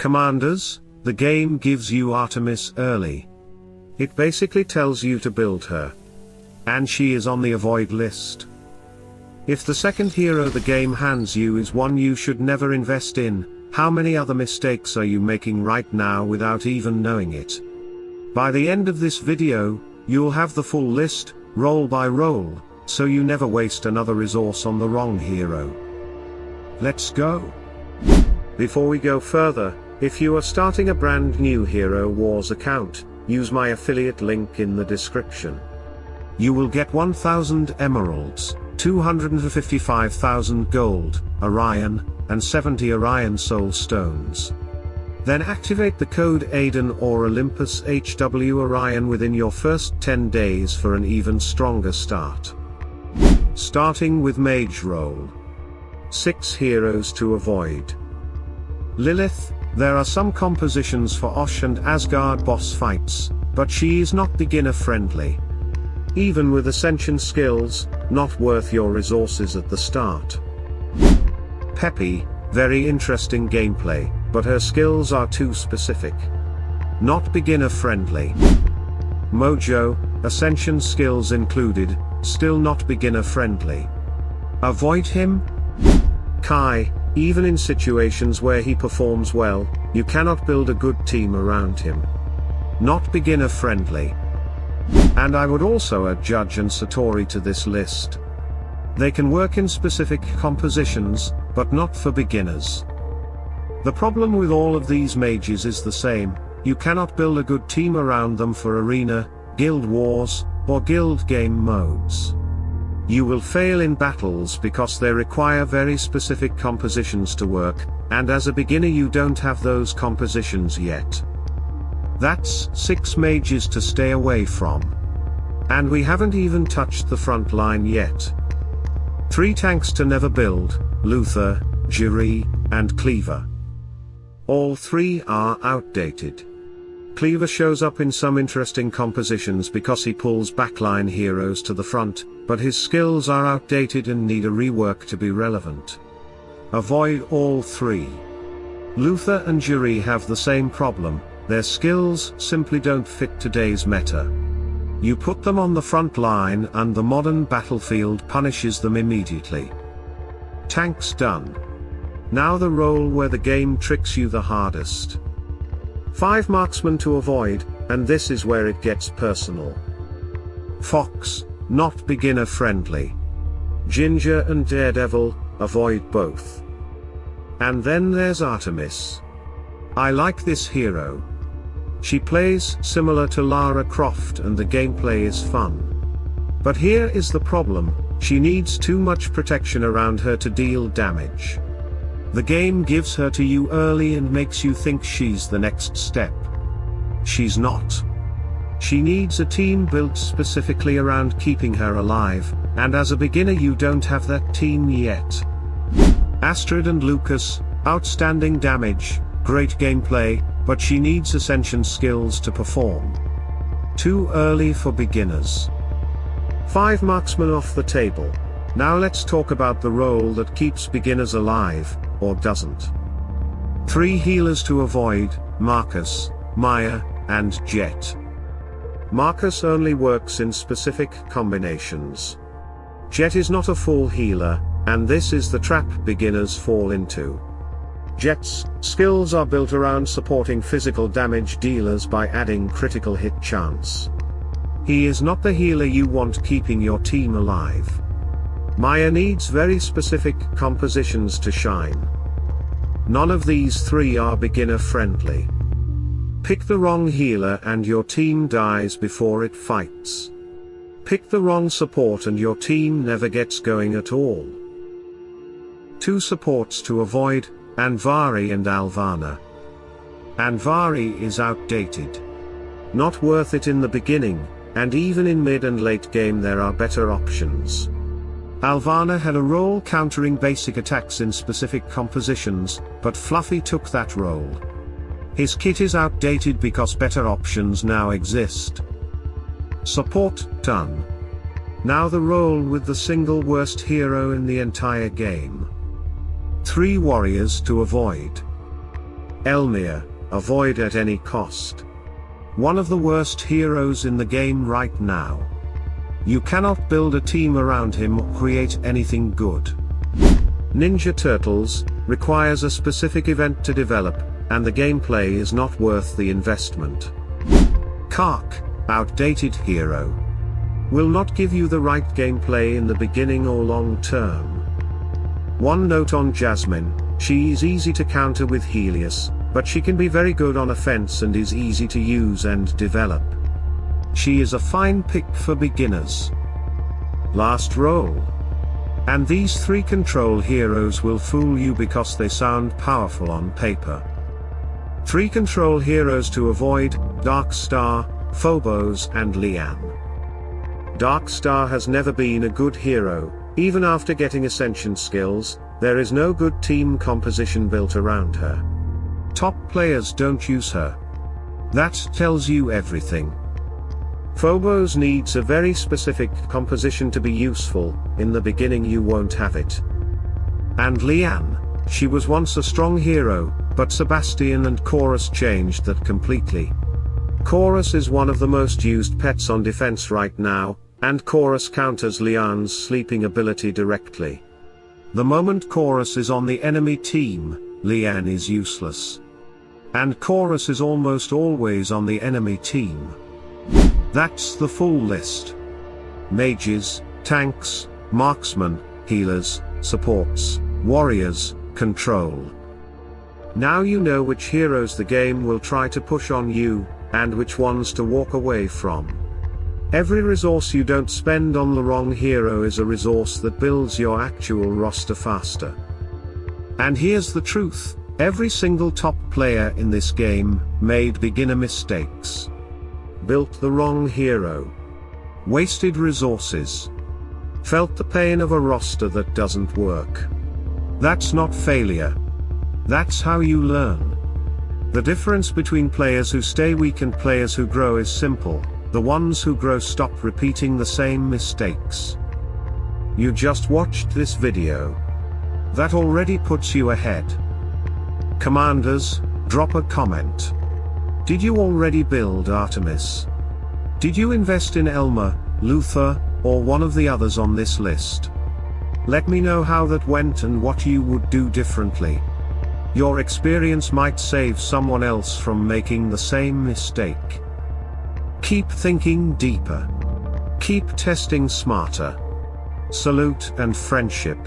Commanders, the game gives you Artemis early. It basically tells you to build her. And she is on the avoid list. If the second hero the game hands you is one you should never invest in, how many other mistakes are you making right now without even knowing it? By the end of this video, you'll have the full list, role by role, so you never waste another resource on the wrong hero. Let's go. Before we go further, if you are starting a brand new Hero Wars account, use my affiliate link in the description. You will get 1000 emeralds, 255,000 gold, Orion, and 70 Orion soul stones. Then activate the code AIDEN or Olympus HW Orion within your first 10 days for an even stronger start. Starting with Mage role. 6 heroes to avoid. Lilith, there are some compositions for Osh and Asgard boss fights, but she is not beginner friendly. Even with Ascension skills, not worth your resources at the start. Peppy, very interesting gameplay, but her skills are too specific. Not beginner friendly. Mojo, Ascension skills included, still not beginner friendly. Avoid him. Kai, even in situations where he performs well, you cannot build a good team around him. Not beginner friendly. And I would also add Judge and Satori to this list. They can work in specific compositions, but not for beginners. The problem with all of these mages is the same: you cannot build a good team around them for arena, guild wars, or guild game modes. You will fail in battles because they require very specific compositions to work, and as a beginner you don't have those compositions yet. That's 6 mages to stay away from. And we haven't even touched the front line yet. 3 tanks to never build: Luther, Jiri, and Cleaver. All 3 are outdated. Cleaver shows up in some interesting compositions because he pulls backline heroes to the front, but his skills are outdated and need a rework to be relevant. Avoid all 3. Luther and Jiri have the same problem: their skills simply don't fit today's meta. You put them on the front line and the modern battlefield punishes them immediately. Tanks done. Now the role where the game tricks you the hardest. 5 marksmen to avoid, and this is where it gets personal. Fox, not beginner friendly. Ginger and Daredevil, avoid both. And then there's Artemis. I like this hero. She plays similar to Lara Croft and the gameplay is fun. But here is the problem: she needs too much protection around her to deal damage. The game gives her to you early and makes you think she's the next step. She's not. She needs a team built specifically around keeping her alive, and as a beginner you don't have that team yet. Astrid and Lucas, outstanding damage, great gameplay, but she needs Ascension skills to perform. Too early for beginners. 5 marksmen off the table. Now let's talk about the role that keeps beginners alive, or doesn't. 3 healers to avoid: Marcus, Maya, and Jet. Marcus only works in specific combinations. Jet is not a full healer, and this is the trap beginners fall into. Jet's skills are built around supporting physical damage dealers by adding critical hit chance. He is not the healer you want keeping your team alive. Maya needs very specific compositions to shine. None of these 3 are beginner friendly. Pick the wrong healer and your team dies before it fights. Pick the wrong support and your team never gets going at all. 2 supports to avoid: Anvari and Alvana. Anvari is outdated. Not worth it in the beginning, and even in mid and late game there are better options. Alvana had a role countering basic attacks in specific compositions, but Fluffy took that role. His kit is outdated because better options now exist. Support done. Now the role with the single worst hero in the entire game. 3 warriors to avoid. Elmir, avoid at any cost. One of the worst heroes in the game right now. You cannot build a team around him or create anything good. Ninja Turtles requires a specific event to develop, and the gameplay is not worth the investment. Kark, outdated hero. Will not give you the right gameplay in the beginning or long term. One note on Jasmine, she is easy to counter with Helios, but she can be very good on offense and is easy to use and develop. She is a fine pick for beginners. Last roll. And these three control heroes will fool you because they sound powerful on paper. 3 control heroes to avoid: Darkstar, Phobos and Lian. Darkstar has never been a good hero. Even after getting Ascension skills, there is no good team composition built around her. Top players don't use her. That tells you everything. Phobos needs a very specific composition to be useful. In the beginning you won't have it. And Lian, she was once a strong hero, but Sebastian and Chorus changed that completely. Chorus is one of the most used pets on defense right now, and Chorus counters Lian's sleeping ability directly. The moment Chorus is on the enemy team, Lian is useless. And Chorus is almost always on the enemy team. That's the full list. Mages, tanks, marksmen, healers, supports, warriors, control. Now you know which heroes the game will try to push on you, and which ones to walk away from. Every resource you don't spend on the wrong hero is a resource that builds your actual roster faster. And here's the truth, every single top player in this game made beginner mistakes. Built the wrong hero. Wasted resources. Felt the pain of a roster that doesn't work. That's not failure. That's how you learn. The difference between players who stay weak and players who grow is simple. The ones who grow stop repeating the same mistakes. You just watched this video. That already puts you ahead. Commanders, drop a comment. Did you already build Artemis? Did you invest in Elmer, Luther, or one of the others on this list? Let me know how that went and what you would do differently. Your experience might save someone else from making the same mistake. Keep thinking deeper. Keep testing smarter. Salute and friendship.